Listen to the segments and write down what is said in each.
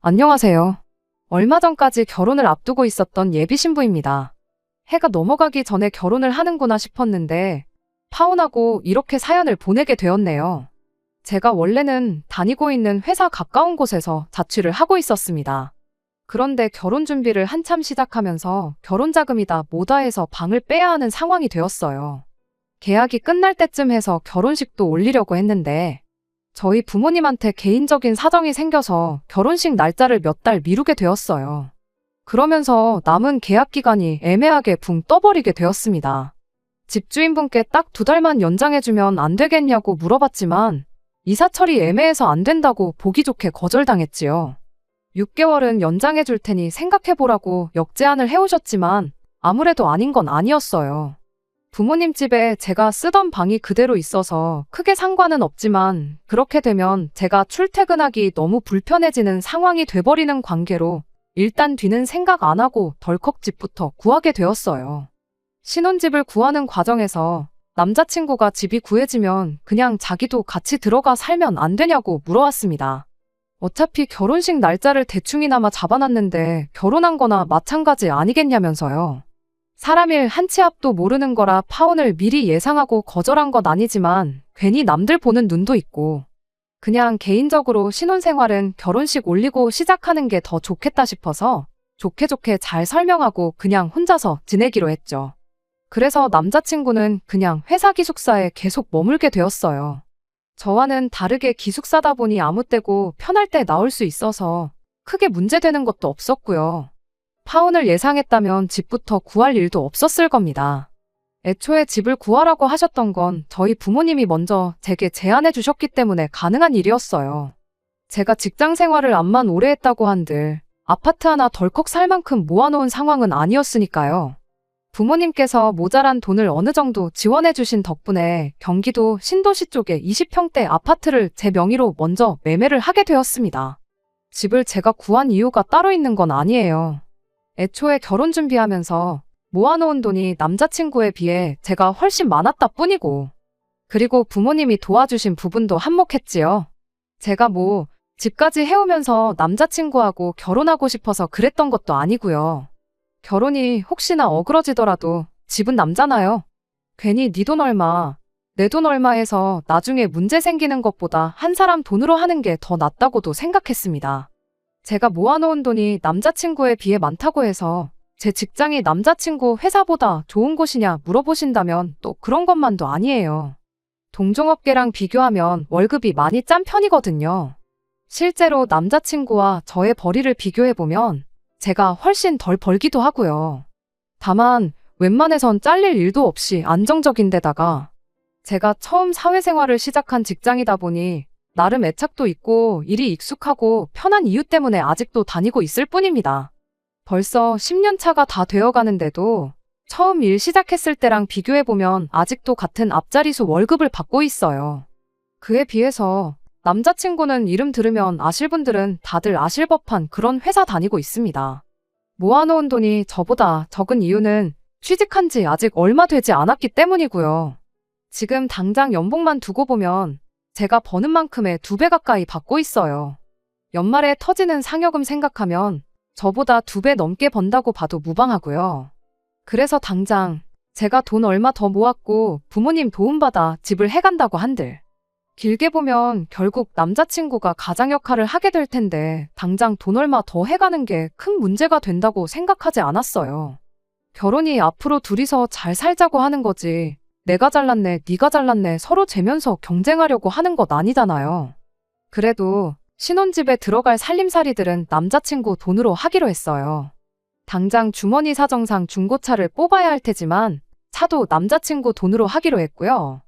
안녕하세요. 얼마 전까지 결혼을 앞두고 있었던 예비 신부입니다. 해가 넘어가기 전에 결혼을 하는구나 싶었는데 파혼하고 이렇게 사연을 보내게 되었네요. 제가 원래는 다니고 있는 회사 가까운 곳에서 자취를 하고 있었습니다. 그런데 결혼 준비를 한참 시작하면서 결혼 자금이 다 모다 해서 방을 빼야 하는 상황이 되었어요. 계약이 끝날 때쯤 해서 결혼식도 올리려고 했는데 저희 부모님한테 개인적인 사정이 생겨서 결혼식 날짜를 몇 달 미루게 되었어요. 그러면서 남은 계약 기간이 애매하게 붕 떠버리게 되었습니다. 집주인분께 딱 2달만 연장해주면 안 되겠냐고 물어봤지만 이사 처리 애매해서 안 된다고 보기 좋게 거절당했지요. 6개월은 연장해줄 테니 생각해보라고 역제안을 해오셨지만 아무래도 아닌 건 아니었어요. 부모님 집에 제가 쓰던 방이 그대로 있어서 크게 상관은 없지만 그렇게 되면 제가 출퇴근하기 너무 불편해지는 상황이 돼버리는 관계로 일단 뒤는 생각 안 하고 덜컥 집부터 구하게 되었어요. 신혼집을 구하는 과정에서 남자친구가 집이 구해지면 그냥 자기도 같이 들어가 살면 안 되냐고 물어왔습니다. 어차피 결혼식 날짜를 대충이나마 잡아놨는데 결혼한 거나 마찬가지 아니겠냐면서요. 사람 일 한 치 앞도 모르는 거라 파혼을 미리 예상하고 거절한 건 아니지만 괜히 남들 보는 눈도 있고 그냥 개인적으로 신혼생활은 결혼식 올리고 시작하는 게 더 좋겠다 싶어서 좋게 잘 설명하고 그냥 혼자서 지내기로 했죠. 그래서 남자친구는 그냥 회사 기숙사에 계속 머물게 되었어요. 저와는 다르게 기숙사다 보니 아무 때고 편할 때 나올 수 있어서 크게 문제되는 것도 없었고요. 파혼을 예상했다면 집부터 구할 일도 없었을 겁니다. 애초에 집을 구하라고 하셨던 건 저희 부모님이 먼저 제게 제안해 주셨기 때문에 가능한 일이었어요. 제가 직장 생활을 암만 오래 했다고 한들 아파트 하나 덜컥 살 만큼 모아놓은 상황은 아니었으니까요. 부모님께서 모자란 돈을 어느 정도 지원해 주신 덕분에 경기도 신도시 쪽에 20평대 아파트를 제 명의로 먼저 매매를 하게 되었습니다. 집을 제가 구한 이유가 따로 있는 건 아니에요. 애초에 결혼 준비하면서 모아놓은 돈이 남자친구에 비해 제가 훨씬 많았다 뿐이고 그리고 부모님이 도와주신 부분도 한몫했지요. 제가 집까지 해오면서 남자친구하고 결혼하고 싶어서 그랬던 것도 아니고요. 결혼이 혹시나 어그러지더라도 집은 남잖아요. 괜히 네 돈 얼마, 내 돈 얼마 해서 나중에 문제 생기는 것보다 한 사람 돈으로 하는 게 더 낫다고도 생각했습니다. 제가 모아놓은 돈이 남자친구에 비해 많다고 해서 제 직장이 남자친구 회사보다 좋은 곳이냐 물어보신다면 또 그런 것만도 아니에요. 동종업계랑 비교하면 월급이 많이 짠 편이거든요. 실제로 남자친구와 저의 벌이를 비교해보면 제가 훨씬 덜 벌기도 하고요. 다만 웬만해선 잘릴 일도 없이 안정적인 데다가 제가 처음 사회생활을 시작한 직장이다 보니 나름 애착도 있고 일이 익숙하고 편한 이유 때문에 아직도 다니고 있을 뿐입니다. 벌써 10년 차가 다 되어가는데도 처음 일 시작했을 때랑 비교해보면 아직도 같은 앞자리수 월급을 받고 있어요. 그에 비해서 남자친구는 이름 들으면 아실 분들은 다들 아실 법한 그런 회사 다니고 있습니다. 모아놓은 돈이 저보다 적은 이유는 취직한 지 아직 얼마 되지 않았기 때문이고요. 지금 당장 연봉만 두고 보면 제가 버는 만큼의 2배 가까이 받고 있어요. 연말에 터지는 상여금 생각하면 저보다 2배 넘게 번다고 봐도 무방하고요. 그래서 당장 제가 돈 얼마 더 모았고 부모님 도움받아 집을 해간다고 한들 길게 보면 결국 남자친구가 가장 역할을 하게 될 텐데 당장 돈 얼마 더 해가는 게 큰 문제가 된다고 생각하지 않았어요. 결혼이 앞으로 둘이서 잘 살자고 하는 거지 내가 잘났네, 네가 잘났네 서로 재면서 경쟁하려고 하는 것 아니잖아요. 그래도 신혼집에 들어갈 살림살이들은 남자친구 돈으로 하기로 했어요. 당장 주머니 사정상 중고차를 뽑아야 할 테지만 차도 남자친구 돈으로 하기로 했고요.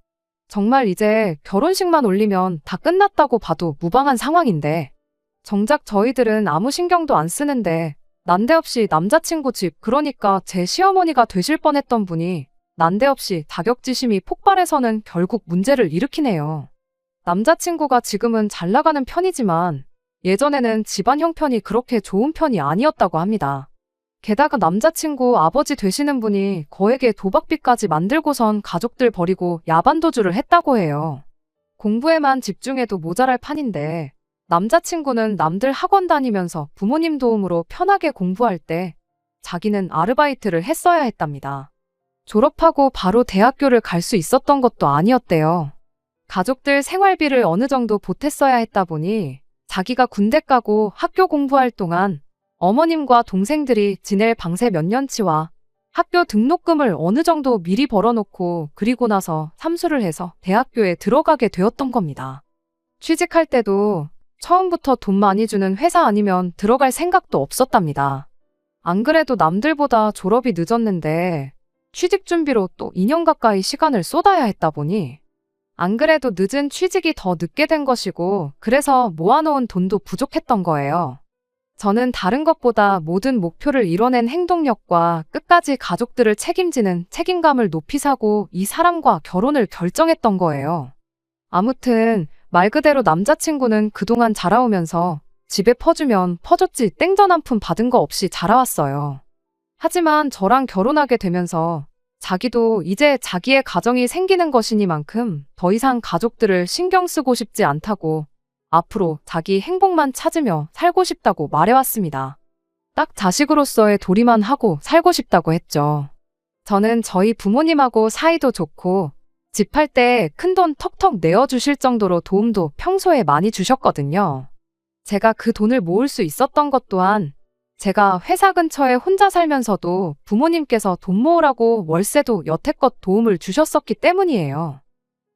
정말 이제 결혼식만 올리면 다 끝났다고 봐도 무방한 상황인데 정작 저희들은 아무 신경도 안 쓰는데 난데없이 남자친구 집 그러니까 제 시어머니가 되실 뻔했던 분이 난데없이 자격지심이 폭발해서는 결국 문제를 일으키네요. 남자친구가 지금은 잘 나가는 편이지만 예전에는 집안 형편이 그렇게 좋은 편이 아니었다고 합니다. 게다가 남자친구 아버지 되시는 분이 거액의 도박비까지 만들고선 가족들 버리고 야반도주를 했다고 해요. 공부에만 집중해도 모자랄 판인데 남자친구는 남들 학원 다니면서 부모님 도움으로 편하게 공부할 때 자기는 아르바이트를 했어야 했답니다. 졸업하고 바로 대학교를 갈 수 있었던 것도 아니었대요. 가족들 생활비를 어느 정도 보탰어야 했다 보니 자기가 군대 가고 학교 공부할 동안 어머님과 동생들이 지낼 방세 몇 년치와 학교 등록금을 어느 정도 미리 벌어놓고 그리고 나서 삼수를 해서 대학교에 들어가게 되었던 겁니다. 취직할 때도 처음부터 돈 많이 주는 회사 아니면 들어갈 생각도 없었답니다. 안 그래도 남들보다 졸업이 늦었는데 취직 준비로 또 2년 가까이 시간을 쏟아야 했다 보니 안 그래도 늦은 취직이 더 늦게 된 것이고 그래서 모아놓은 돈도 부족했던 거예요. 저는 다른 것보다 모든 목표를 이뤄낸 행동력과 끝까지 가족들을 책임지는 책임감을 높이 사고 이 사람과 결혼을 결정했던 거예요. 아무튼 말 그대로 남자친구는 그동안 자라오면서 집에 퍼주면 퍼줬지 땡전 한 푼 받은 거 없이 자라왔어요. 하지만 저랑 결혼하게 되면서 자기도 이제 자기의 가정이 생기는 것이니만큼 더 이상 가족들을 신경 쓰고 싶지 않다고 앞으로 자기 행복만 찾으며 살고 싶다고 말해왔습니다. 딱 자식으로서의 도리만 하고 살고 싶다고 했죠. 저는 저희 부모님하고 사이도 좋고 집 할 때 큰돈 턱턱 내어주실 정도로 도움도 평소에 많이 주셨거든요. 제가 그 돈을 모을 수 있었던 것 또한 제가 회사 근처에 혼자 살면서도 부모님께서 돈 모으라고 월세도 여태껏 도움을 주셨었기 때문이에요.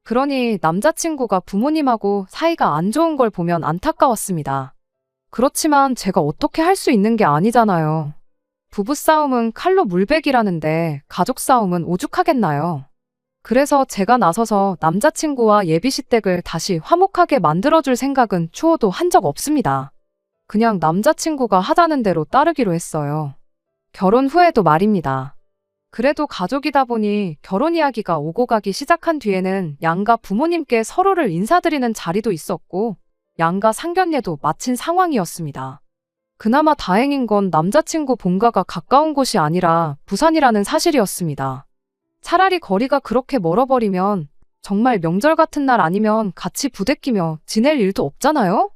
그러니 남자친구가 부모님하고 사이가 안 좋은 걸 보면 안타까웠습니다. 그렇지만 제가 어떻게 할 수 있는 게 아니잖아요. 부부싸움은 칼로 물베기라는데 가족 싸움은 오죽하겠나요? 그래서 제가 나서서 남자친구와 예비시댁을 다시 화목하게 만들어줄 생각은 추호도 한 적 없습니다. 그냥 남자친구가 하자는 대로 따르기로 했어요. 결혼 후에도 말입니다. 그래도 가족이다 보니 결혼 이야기가 오고 가기 시작한 뒤에는 양가 부모님께 서로를 인사드리는 자리도 있었고 양가 상견례도 마친 상황이었습니다. 그나마 다행인 건 남자친구 본가가 가까운 곳이 아니라 부산이라는 사실이었습니다. 차라리 거리가 그렇게 멀어버리면 정말 명절 같은 날 아니면 같이 부대끼며 지낼 일도 없잖아요?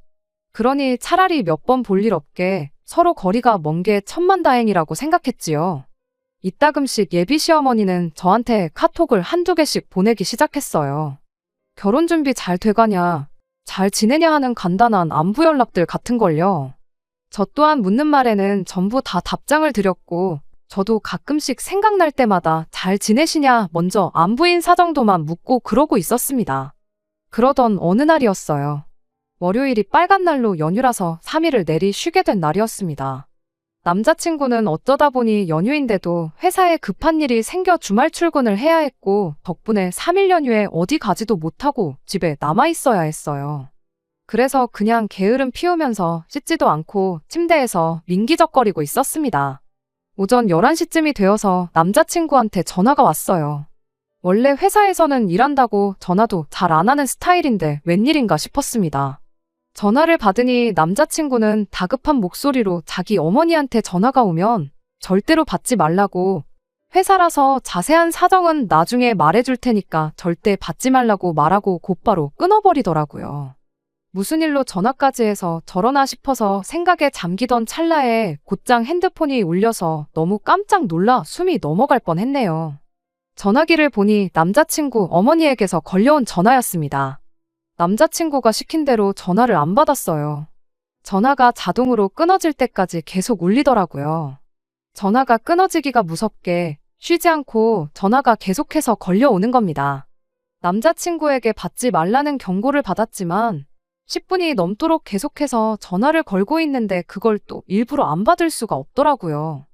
그러니 차라리 몇 번 볼 일 없게 서로 거리가 먼 게 천만다행이라고 생각했지요. 이따금씩 예비 시어머니는 저한테 카톡을 한두 개씩 보내기 시작했어요. 결혼 준비 잘 돼가냐, 잘 지내냐 하는 간단한 안부 연락들 같은걸요. 저 또한 묻는 말에는 전부 다 답장을 드렸고 저도 가끔씩 생각날 때마다 잘 지내시냐 먼저 안부 인사 정도만 묻고 그러고 있었습니다. 그러던 어느 날이었어요. 월요일이 빨간 날로 연휴라서 3일을 내리 쉬게 된 날이었습니다. 남자친구는 어쩌다 보니 연휴인데도 회사에 급한 일이 생겨 주말 출근을 해야 했고 덕분에 3일 연휴에 어디 가지도 못하고 집에 남아있어야 했어요. 그래서 그냥 게으름 피우면서 씻지도 않고 침대에서 민기적거리고 있었습니다. 오전 11시쯤이 되어서 남자친구한테 전화가 왔어요. 원래 회사에서는 일한다고 전화도 잘 안 하는 스타일인데 웬일인가 싶었습니다. 전화를 받으니 남자친구는 다급한 목소리로 자기 어머니한테 전화가 오면 절대로 받지 말라고 회사라서 자세한 사정은 나중에 말해줄 테니까 절대 받지 말라고 말하고 곧바로 끊어버리더라고요. 무슨 일로 전화까지 해서 저러나 싶어서 생각에 잠기던 찰나에 곧장 핸드폰이 울려서 너무 깜짝 놀라 숨이 넘어갈 뻔했네요. 전화기를 보니 남자친구 어머니에게서 걸려온 전화였습니다. 남자친구가 시킨 대로 전화를 안 받았어요. 전화가 자동으로 끊어질 때까지 계속 울리더라고요. 전화가 끊어지기가 무섭게 쉬지 않고 전화가 계속해서 걸려오는 겁니다. 남자친구에게 받지 말라는 경고를 받았지만 10분이 넘도록 계속해서 전화를 걸고 있는데 그걸 또 일부러 안 받을 수가 없더라고요.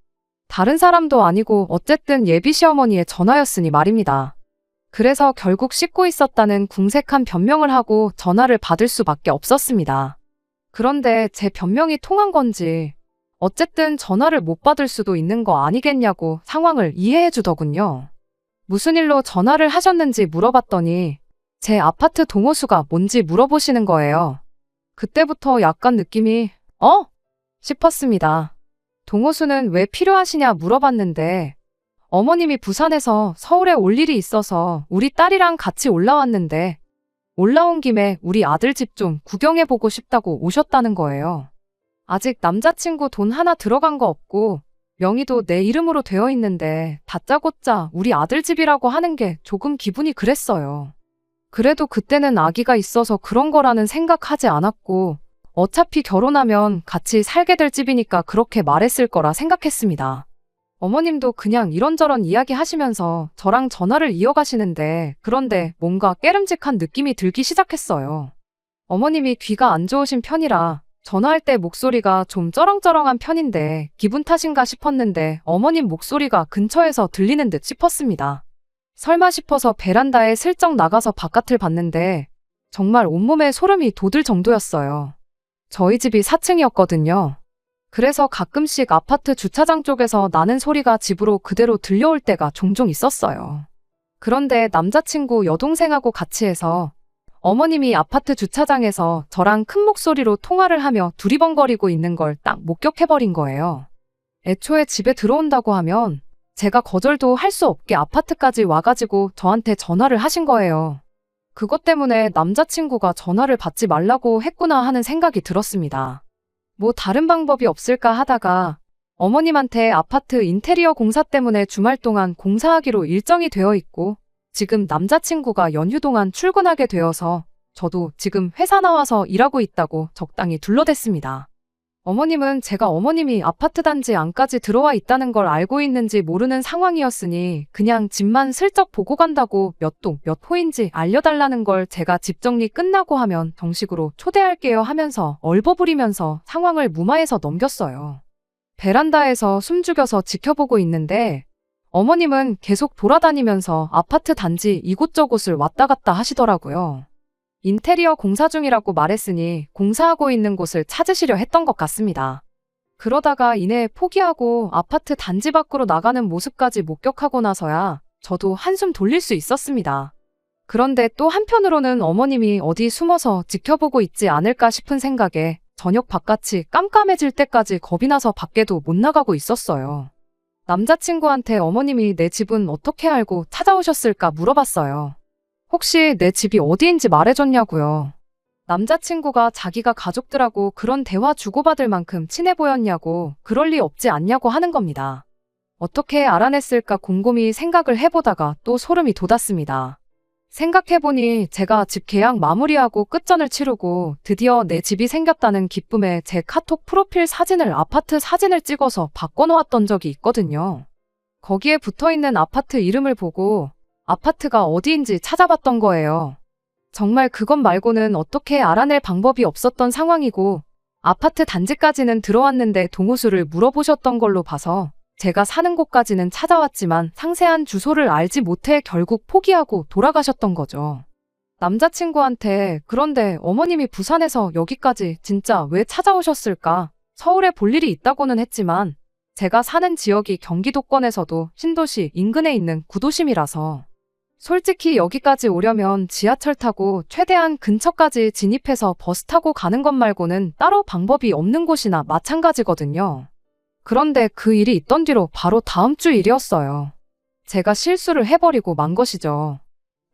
다른 사람도 아니고 어쨌든 예비 시어머니의 전화였으니 말입니다. 그래서 결국 씻고 있었다는 궁색한 변명을 하고 전화를 받을 수밖에 없었습니다. 그런데 제 변명이 통한 건지 어쨌든 전화를 못 받을 수도 있는 거 아니겠냐고 상황을 이해해 주더군요. 무슨 일로 전화를 하셨는지 물어봤더니 제 아파트 동호수가 뭔지 물어보시는 거예요. 그때부터 약간 느낌이 싶었습니다. 동호수는 왜 필요하시냐 물어봤는데 어머님이 부산에서 서울에 올 일이 있어서 우리 딸이랑 같이 올라왔는데 올라온 김에 우리 아들 집 좀 구경해보고 싶다고 오셨다는 거예요. 아직 남자친구 돈 하나 들어간 거 없고 명의도 내 이름으로 되어 있는데 다짜고짜 우리 아들 집이라고 하는 게 조금 기분이 그랬어요. 그래도 그때는 아기가 있어서 그런 거라는 생각하지 않았고 어차피 결혼하면 같이 살게 될 집이니까 그렇게 말했을 거라 생각했습니다. 어머님도 그냥 이런저런 이야기 하시면서 저랑 전화를 이어가시는데 그런데 뭔가 깨름직한 느낌이 들기 시작했어요. 어머님이 귀가 안 좋으신 편이라 전화할 때 목소리가 좀 쩌렁쩌렁한 편인데 기분 탓인가 싶었는데 어머님 목소리가 근처에서 들리는 듯 싶었습니다. 설마 싶어서 베란다에 슬쩍 나가서 바깥을 봤는데 정말 온몸에 소름이 돋을 정도였어요. 저희 집이 4층이었거든요. 그래서 가끔씩 아파트 주차장 쪽에서 나는 소리가 집으로 그대로 들려올 때가 종종 있었어요. 그런데 남자친구 여동생하고 같이 해서 어머님이 아파트 주차장에서 저랑 큰 목소리로 통화를 하며 두리번거리고 있는 걸 딱 목격해버린 거예요. 애초에 집에 들어온다고 하면 제가 거절도 할 수 없게 아파트까지 와가지고 저한테 전화를 하신 거예요. 그것 때문에 남자친구가 전화를 받지 말라고 했구나 하는 생각이 들었습니다. 뭐 다른 방법이 없을까 하다가 어머님한테 아파트 인테리어 공사 때문에 주말 동안 공사하기로 일정이 되어 있고 지금 남자친구가 연휴 동안 출근하게 되어서 저도 지금 회사 나와서 일하고 있다고 적당히 둘러댔습니다. 어머님은 제가 어머님이 아파트 단지 안까지 들어와 있다는 걸 알고 있는지 모르는 상황이었으니 그냥 집만 슬쩍 보고 간다고 몇 동 몇 호인지 알려달라는 걸 제가 집 정리 끝나고 하면 정식으로 초대할게요 하면서 얼버무리면서 상황을 무마해서 넘겼어요. 베란다에서 숨죽여서 지켜보고 있는데 어머님은 계속 돌아다니면서 아파트 단지 이곳저곳을 왔다 갔다 하시더라고요. 인테리어 공사 중이라고 말했으니 공사하고 있는 곳을 찾으시려 했던 것 같습니다. 그러다가 이내 포기하고 아파트 단지 밖으로 나가는 모습까지 목격하고 나서야 저도 한숨 돌릴 수 있었습니다. 그런데 또 한편으로는 어머님이 어디 숨어서 지켜보고 있지 않을까 싶은 생각에 저녁 바깥이 깜깜해질 때까지 겁이 나서 밖에도 못 나가고 있었어요. 남자친구한테 어머님이 내 집은 어떻게 알고 찾아오셨을까 물어봤어요. 혹시 내 집이 어디인지 말해줬냐고요. 남자친구가 자기가 가족들하고 그런 대화 주고받을 만큼 친해 보였냐고 그럴 리 없지 않냐고 하는 겁니다. 어떻게 알아냈을까 곰곰이 생각을 해보다가 또 소름이 돋았습니다. 생각해보니 제가 집 계약 마무리하고 끝전을 치르고 드디어 내 집이 생겼다는 기쁨에 제 카톡 프로필 사진을 아파트 사진을 찍어서 바꿔놓았던 적이 있거든요. 거기에 붙어있는 아파트 이름을 보고 아파트가 어디인지 찾아봤던 거예요. 정말 그것 말고는 어떻게 알아낼 방법이 없었던 상황이고 아파트 단지까지는 들어왔는데 동호수를 물어보셨던 걸로 봐서 제가 사는 곳까지는 찾아왔지만 상세한 주소를 알지 못해 결국 포기하고 돌아가셨던 거죠. 남자친구한테 그런데 어머님이 부산에서 여기까지 진짜 왜 찾아오셨을까? 서울에 볼 일이 있다고는 했지만 제가 사는 지역이 경기도권에서도 신도시 인근에 있는 구도심이라서 솔직히 여기까지 오려면 지하철 타고 최대한 근처까지 진입해서 버스 타고 가는 것 말고는 따로 방법이 없는 곳이나 마찬가지거든요. 그런데 그 일이 있던 뒤로 바로 다음 주 일이었어요. 제가 실수를 해버리고 만 것이죠.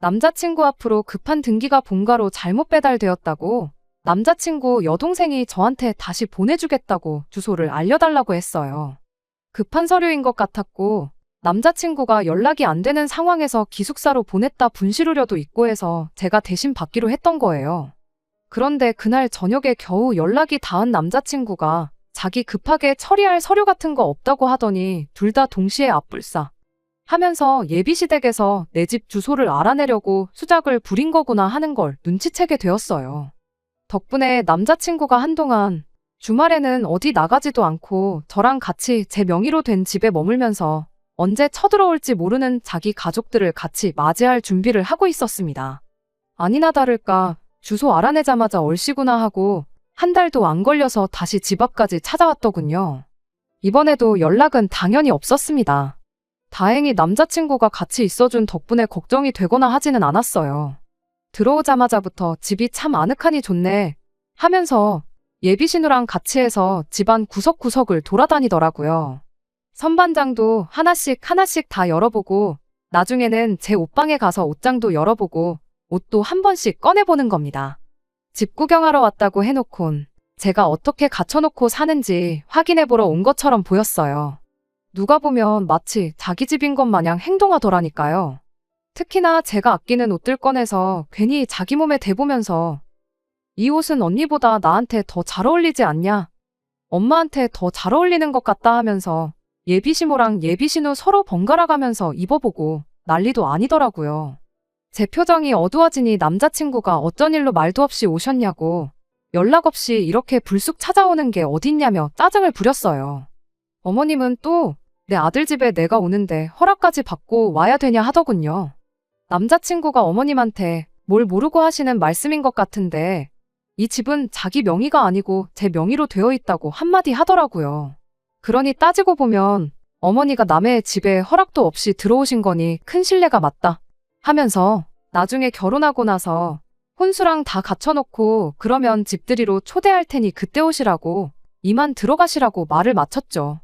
남자친구 앞으로 급한 등기가 본가로 잘못 배달되었다고 남자친구 여동생이 저한테 다시 보내주겠다고 주소를 알려달라고 했어요. 급한 서류인 것 같았고 남자친구가 연락이 안 되는 상황에서 기숙사로 보냈다 분실 우려도 있고 해서 제가 대신 받기로 했던 거예요. 그런데 그날 저녁에 겨우 연락이 닿은 남자친구가 자기 급하게 처리할 서류 같은 거 없다고 하더니 둘 다 동시에 앞불싸 하면서 예비시댁에서 내 집 주소를 알아내려고 수작을 부린 거구나 하는 걸 눈치채게 되었어요. 덕분에 남자친구가 한동안 주말에는 어디 나가지도 않고 저랑 같이 제 명의로 된 집에 머물면서 언제 쳐들어올지 모르는 자기 가족들을 같이 맞이할 준비를 하고 있었습니다. 아니나 다를까 주소 알아내자마자 얼씨구나 하고 한 달도 안 걸려서 다시 집 앞까지 찾아왔더군요. 이번에도 연락은 당연히 없었습니다. 다행히 남자친구가 같이 있어준 덕분에 걱정이 되거나 하지는 않았어요. 들어오자마자부터 집이 참 아늑하니 좋네 하면서 예비신우랑 같이 해서 집안 구석구석을 돌아다니더라고요. 선반장도 하나씩 하나씩 다 열어보고 나중에는 제 옷방에 가서 옷장도 열어보고 옷도 한 번씩 꺼내보는 겁니다. 집 구경하러 왔다고 해놓곤 제가 어떻게 갖춰놓고 사는지 확인해보러 온 것처럼 보였어요. 누가 보면 마치 자기 집인 것 마냥 행동하더라니까요. 특히나 제가 아끼는 옷들 꺼내서 괜히 자기 몸에 대보면서 이 옷은 언니보다 나한테 더 잘 어울리지 않냐? 엄마한테 더 잘 어울리는 것 같다 하면서 예비시모랑 예비신우 서로 번갈아 가면서 입어보고 난리도 아니더라고요. 제 표정이 어두워지니 남자친구가 어쩐 일로 말도 없이 오셨냐고 연락 없이 이렇게 불쑥 찾아오는 게 어딨냐며 짜증을 부렸어요. 어머님은 또 내 아들 집에 내가 오는데 허락까지 받고 와야 되냐 하더군요. 남자친구가 어머님한테 뭘 모르고 하시는 말씀인 것 같은데 이 집은 자기 명의가 아니고 제 명의로 되어 있다고 한마디 하더라고요. 그러니 따지고 보면 어머니가 남의 집에 허락도 없이 들어오신 거니 큰 실례가 맞다 하면서 나중에 결혼하고 나서 혼수랑 다 갖춰놓고 그러면 집들이로 초대할 테니 그때 오시라고 이만 들어가시라고 말을 마쳤죠.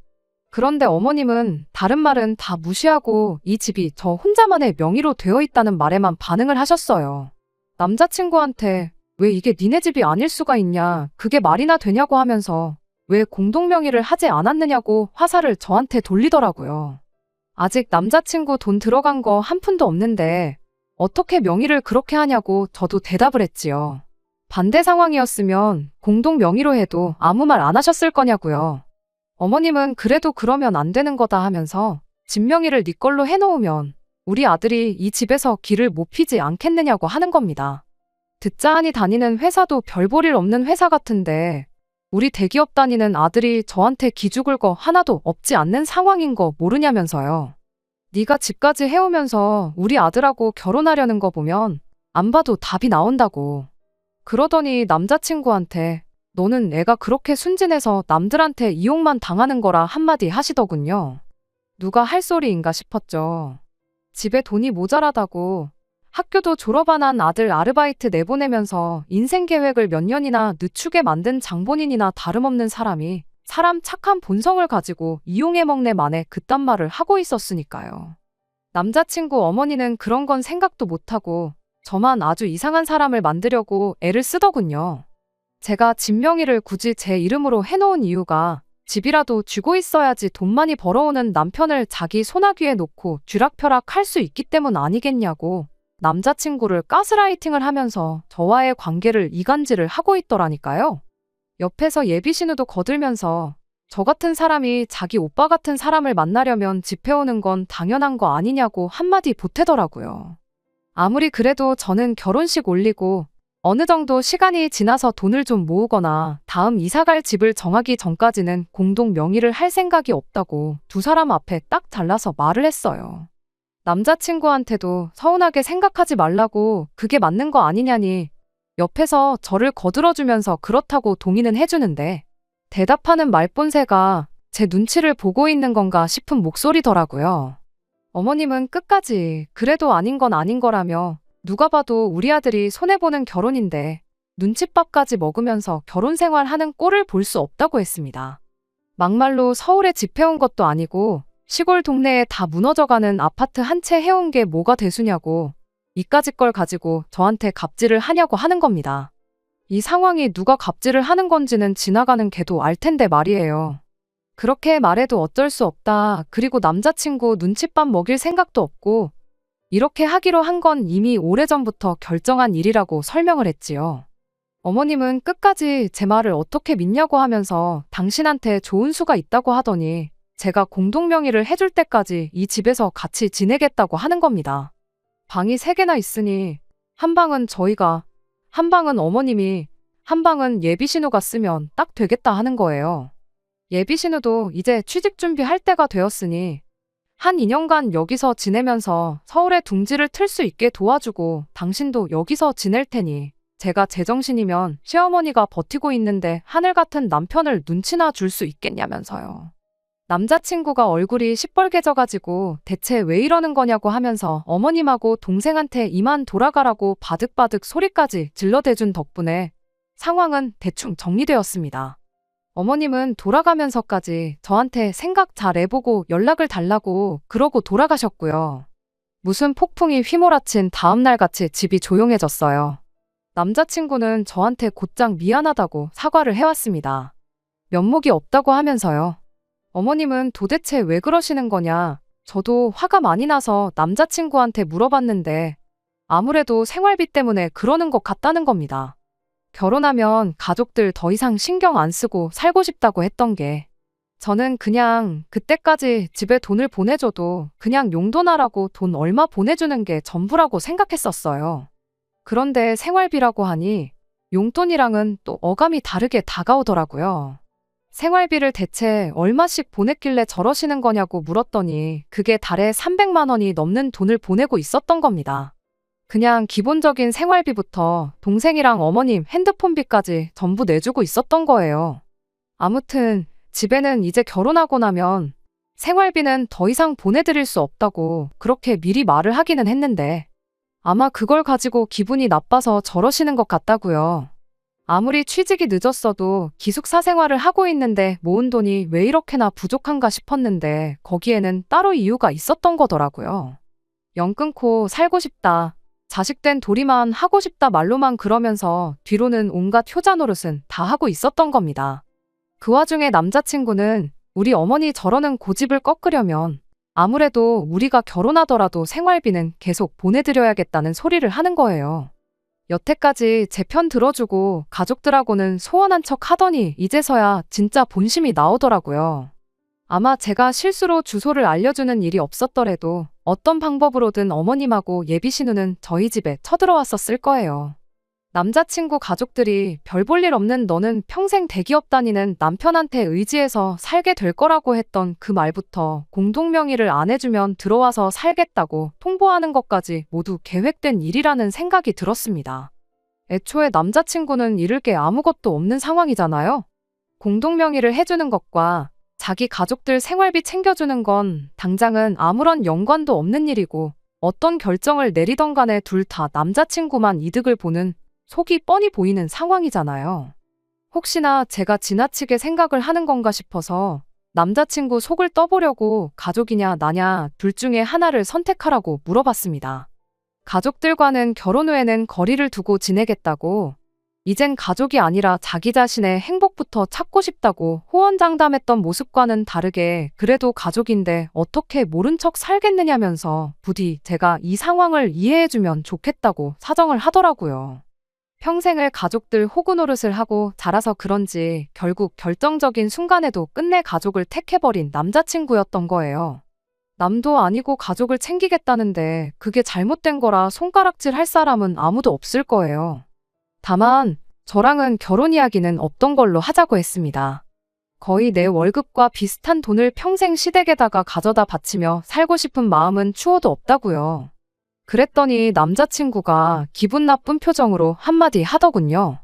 그런데 어머님은 다른 말은 다 무시하고 이 집이 저 혼자만의 명의로 되어 있다는 말에만 반응을 하셨어요. 남자친구한테 왜 이게 니네 집이 아닐 수가 있냐, 그게 말이나 되냐고 하면서 왜 공동명의를 하지 않았느냐고 화살을 저한테 돌리더라고요. 아직 남자친구 돈 들어간 거 한 푼도 없는데 어떻게 명의를 그렇게 하냐고 저도 대답을 했지요. 반대 상황이었으면 공동명의로 해도 아무 말 안 하셨을 거냐고요. 어머님은 그래도 그러면 안 되는 거다 하면서 집 명의를 네 걸로 해놓으면 우리 아들이 이 집에서 길을 못 피지 않겠느냐고 하는 겁니다. 듣자 하니 다니는 회사도 별 볼 일 없는 회사 같은데 우리 대기업 다니는 아들이 저한테 기죽을 거 하나도 없지 않는 상황인 거 모르냐면서요. 네가 집까지 해오면서 우리 아들하고 결혼하려는 거 보면 안 봐도 답이 나온다고. 그러더니 남자친구한테 너는 애가 그렇게 순진해서 남들한테 이용만 당하는 거라 한마디 하시더군요. 누가 할 소리인가 싶었죠. 집에 돈이 모자라다고 학교도 졸업 안 한 아들 아르바이트 내보내면서 인생 계획을 몇 년이나 늦추게 만든 장본인이나 다름없는 사람이 사람 착한 본성을 가지고 이용해 먹네 만에 그딴 말을 하고 있었으니까요. 남자친구 어머니는 그런 건 생각도 못하고 저만 아주 이상한 사람을 만들려고 애를 쓰더군요. 제가 집 명의를 굳이 제 이름으로 해놓은 이유가 집이라도 쥐고 있어야지 돈 많이 벌어오는 남편을 자기 소나귀에 놓고 쥐락펴락 할 수 있기 때문 아니겠냐고 남자친구를 가스라이팅을 하면서 저와의 관계를 이간질을 하고 있더라니까요. 옆에서 예비신우도 거들면서 저 같은 사람이 자기 오빠 같은 사람을 만나려면 집해오는 건 당연한 거 아니냐고 한마디 보태더라고요. 아무리 그래도 저는 결혼식 올리고 어느 정도 시간이 지나서 돈을 좀 모으거나 다음 이사갈 집을 정하기 전까지는 공동 명의를 할 생각이 없다고 두 사람 앞에 딱 잘라서 말을 했어요. 남자친구한테도 서운하게 생각하지 말라고 그게 맞는 거 아니냐니 옆에서 저를 거들어주면서 그렇다고 동의는 해주는데 대답하는 말본새가 제 눈치를 보고 있는 건가 싶은 목소리더라고요. 어머님은 끝까지 그래도 아닌 건 아닌 거라며 누가 봐도 우리 아들이 손해보는 결혼인데 눈칫밥까지 먹으면서 결혼 생활하는 꼴을 볼 수 없다고 했습니다. 막말로 서울에 집해온 것도 아니고 시골 동네에 다 무너져가는 아파트 한 채 해온 게 뭐가 대수냐고 이까짓 걸 가지고 저한테 갑질을 하냐고 하는 겁니다. 이 상황이 누가 갑질을 하는 건지는 지나가는 개도 알 텐데 말이에요. 그렇게 말해도 어쩔 수 없다. 그리고 남자친구 눈칫밥 먹일 생각도 없고 이렇게 하기로 한 건 이미 오래전부터 결정한 일이라고 설명을 했지요. 어머님은 끝까지 제 말을 어떻게 믿냐고 하면서 당신한테 좋은 수가 있다고 하더니 제가 공동명의를 해줄 때까지 이 집에서 같이 지내겠다고 하는 겁니다. 방이 3개나 있으니 한 방은 저희가, 한 방은 어머님이, 한 방은 예비신우가 쓰면 딱 되겠다 하는 거예요. 예비신우도 이제 취직 준비할 때가 되었으니 한 2년간 여기서 지내면서 서울에 둥지를 틀 수 있게 도와주고 당신도 여기서 지낼 테니 제가 제정신이면 시어머니가 버티고 있는데 하늘 같은 남편을 눈치나 줄 수 있겠냐면서요. 남자친구가 얼굴이 시뻘개져가지고 대체 왜 이러는 거냐고 하면서 어머님하고 동생한테 이만 돌아가라고 바득바득 소리까지 질러대준 덕분에 상황은 대충 정리되었습니다. 어머님은 돌아가면서까지 저한테 생각 잘 해보고 연락을 달라고 그러고 돌아가셨고요. 무슨 폭풍이 휘몰아친 다음날같이 집이 조용해졌어요. 남자친구는 저한테 곧장 미안하다고 사과를 해왔습니다. 면목이 없다고 하면서요. 어머님은 도대체 왜 그러시는 거냐? 저도 화가 많이 나서 남자친구한테 물어봤는데 아무래도 생활비 때문에 그러는 것 같다는 겁니다. 결혼하면 가족들 더 이상 신경 안 쓰고 살고 싶다고 했던 게 저는 그냥 그때까지 집에 돈을 보내줘도 그냥 용돈하라고 돈 얼마 보내주는 게 전부라고 생각했었어요. 그런데 생활비라고 하니 용돈이랑은 또 어감이 다르게 다가오더라고요. 생활비를 대체 얼마씩 보냈길래 저러시는 거냐고 물었더니 그게 달에 300만 원이 넘는 돈을 보내고 있었던 겁니다. 그냥 기본적인 생활비부터 동생이랑 어머님 핸드폰비까지 전부 내주고 있었던 거예요. 아무튼 집에는 이제 결혼하고 나면 생활비는 더 이상 보내드릴 수 없다고 그렇게 미리 말을 하기는 했는데 아마 그걸 가지고 기분이 나빠서 저러시는 것 같다고요. 아무리 취직이 늦었어도 기숙사 생활을 하고 있는데 모은 돈이 왜 이렇게나 부족한가 싶었는데 거기에는 따로 이유가 있었던 거더라고요. 연 끊고 살고 싶다. 자식된 도리만 하고 싶다 말로만 그러면서 뒤로는 온갖 효자 노릇은 다 하고 있었던 겁니다. 그 와중에 남자친구는 우리 어머니 저러는 고집을 꺾으려면 아무래도 우리가 결혼하더라도 생활비는 계속 보내드려야겠다는 소리를 하는 거예요. 여태까지 제 편 들어주고 가족들하고는 소원한 척 하더니 이제서야 진짜 본심이 나오더라고요. 아마 제가 실수로 주소를 알려주는 일이 없었더라도 어떤 방법으로든 어머님하고 예비 신우는 저희 집에 쳐들어왔었을 거예요. 남자친구 가족들이 별 볼 일 없는 너는 평생 대기업 다니는 남편한테 의지해서 살게 될 거라고 했던 그 말부터 공동명의를 안 해주면 들어와서 살겠다고 통보하는 것까지 모두 계획된 일이라는 생각이 들었습니다. 애초에 남자친구는 잃을 게 아무것도 없는 상황이잖아요. 공동명의를 해주는 것과 자기 가족들 생활비 챙겨주는 건 당장은 아무런 연관도 없는 일이고 어떤 결정을 내리던 간에 둘 다 남자친구만 이득을 보는 속이 뻔히 보이는 상황이잖아요. 혹시나 제가 지나치게 생각을 하는 건가 싶어서 남자친구 속을 떠보려고 가족이냐 나냐 둘 중에 하나를 선택하라고 물어봤습니다. 가족들과는 결혼 후에는 거리를 두고 지내겠다고 이젠 가족이 아니라 자기 자신의 행복부터 찾고 싶다고 호언장담했던 모습과는 다르게 그래도 가족인데 어떻게 모른 척 살겠느냐면서 부디 제가 이 상황을 이해해주면 좋겠다고 사정을 하더라고요. 평생을 가족들 호구 노릇을 하고 자라서 그런지 결국 결정적인 순간에도 끝내 가족을 택해버린 남자친구였던 거예요. 남도 아니고 가족을 챙기겠다는데 그게 잘못된 거라 손가락질 할 사람은 아무도 없을 거예요. 다만 저랑은 결혼 이야기는 없던 걸로 하자고 했습니다. 거의 내 월급과 비슷한 돈을 평생 시댁에다가 가져다 바치며 살고 싶은 마음은 추워도 없다고요. 그랬더니 남자친구가 기분 나쁜 표정으로 한마디 하더군요.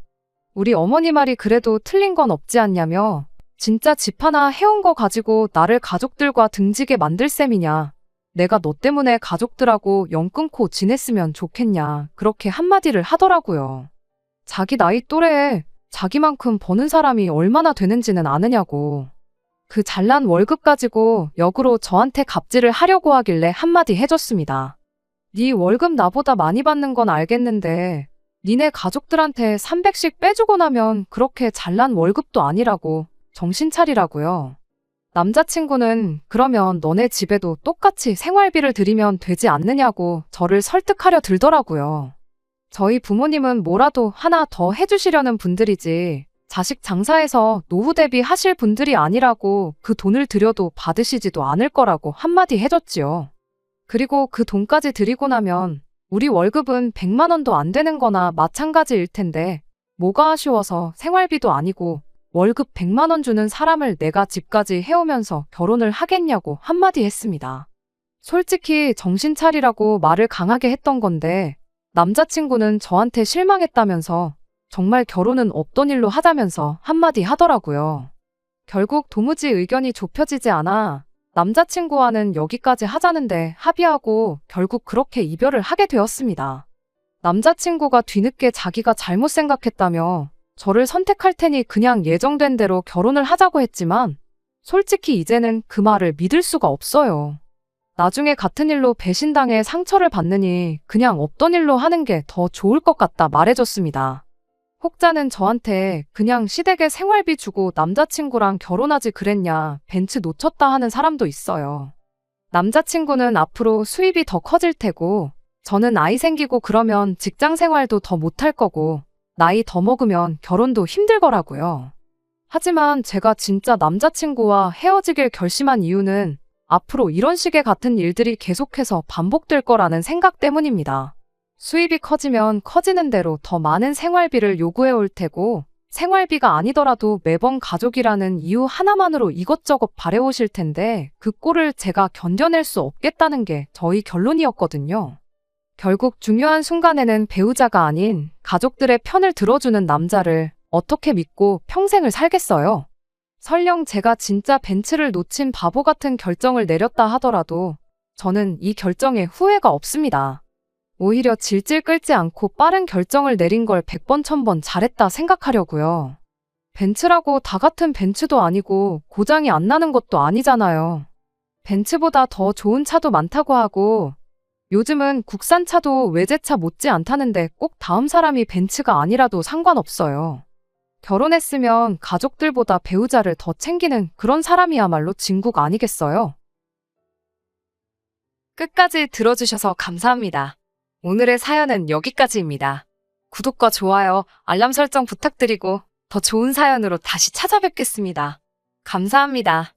우리 어머니 말이 그래도 틀린 건 없지 않냐며 진짜 집 하나 해온 거 가지고 나를 가족들과 등지게 만들 셈이냐. 내가 너 때문에 가족들하고 연 끊고 지냈으면 좋겠냐. 그렇게 한마디를 하더라고요. 자기 나이 또래에 자기만큼 버는 사람이 얼마나 되는지는 아느냐고. 그 잘난 월급 가지고 역으로 저한테 갑질을 하려고 하길래 한마디 해줬습니다. 네 월급 나보다 많이 받는 건 알겠는데 니네 가족들한테 300씩 빼주고 나면 그렇게 잘난 월급도 아니라고 정신 차리라고요. 남자친구는 그러면 너네 집에도 똑같이 생활비를 드리면 되지 않느냐고 저를 설득하려 들더라고요. 저희 부모님은 뭐라도 하나 더 해주시려는 분들이지 자식 장사해서 노후 대비 하실 분들이 아니라고 그 돈을 들여도 받으시지도 않을 거라고 한마디 해줬지요. 그리고 그 돈까지 드리고 나면 우리 월급은 100만 원도 안 되는 거나 마찬가지일 텐데 뭐가 아쉬워서 생활비도 아니고 월급 100만 원 주는 사람을 내가 집까지 해오면서 결혼을 하겠냐고 한마디 했습니다. 솔직히 정신 차리라고 말을 강하게 했던 건데 남자친구는 저한테 실망했다면서 정말 결혼은 없던 일로 하자면서 한마디 하더라고요. 결국 도무지 의견이 좁혀지지 않아 남자친구와는 여기까지 하자는데 합의하고 결국 그렇게 이별을 하게 되었습니다. 남자친구가 뒤늦게 자기가 잘못 생각했다며 저를 선택할 테니 그냥 예정된 대로 결혼을 하자고 했지만 솔직히 이제는 그 말을 믿을 수가 없어요. 나중에 같은 일로 배신당해 상처를 받느니 그냥 없던 일로 하는 게 더 좋을 것 같다 말해줬습니다. 혹자는 저한테 그냥 시댁에 생활비 주고 남자친구랑 결혼하지 그랬냐, 벤츠 놓쳤다 하는 사람도 있어요. 남자친구는 앞으로 수입이 더 커질 테고, 저는 아이 생기고 그러면 직장 생활도 더 못할 거고, 나이 더 먹으면 결혼도 힘들 거라고요. 하지만 제가 진짜 남자친구와 헤어지길 결심한 이유는 앞으로 이런 식의 같은 일들이 계속해서 반복될 거라는 생각 때문입니다. 수입이 커지면 커지는 대로 더 많은 생활비를 요구해 올 테고, 생활비가 아니더라도 매번 가족이라는 이유 하나만으로 이것저것 바래오실 텐데 그 꼴을 제가 견뎌낼 수 없겠다는 게 저희 결론이었거든요. 결국 중요한 순간에는 배우자가 아닌 가족들의 편을 들어주는 남자를 어떻게 믿고 평생을 살겠어요? 설령 제가 진짜 벤츠를 놓친 바보 같은 결정을 내렸다 하더라도 저는 이 결정에 후회가 없습니다. 오히려 질질 끌지 않고 빠른 결정을 내린 걸 100번 1000번 잘했다 생각하려고요. 벤츠라고 다 같은 벤츠도 아니고 고장이 안 나는 것도 아니잖아요. 벤츠보다 더 좋은 차도 많다고 하고 요즘은 국산 차도 외제차 못지 않다는데 꼭 다음 사람이 벤츠가 아니라도 상관없어요. 결혼했으면 가족들보다 배우자를 더 챙기는 그런 사람이야말로 진국 아니겠어요? 끝까지 들어주셔서 감사합니다. 오늘의 사연은 여기까지입니다. 구독과 좋아요, 알람 설정 부탁드리고 더 좋은 사연으로 다시 찾아뵙겠습니다. 감사합니다.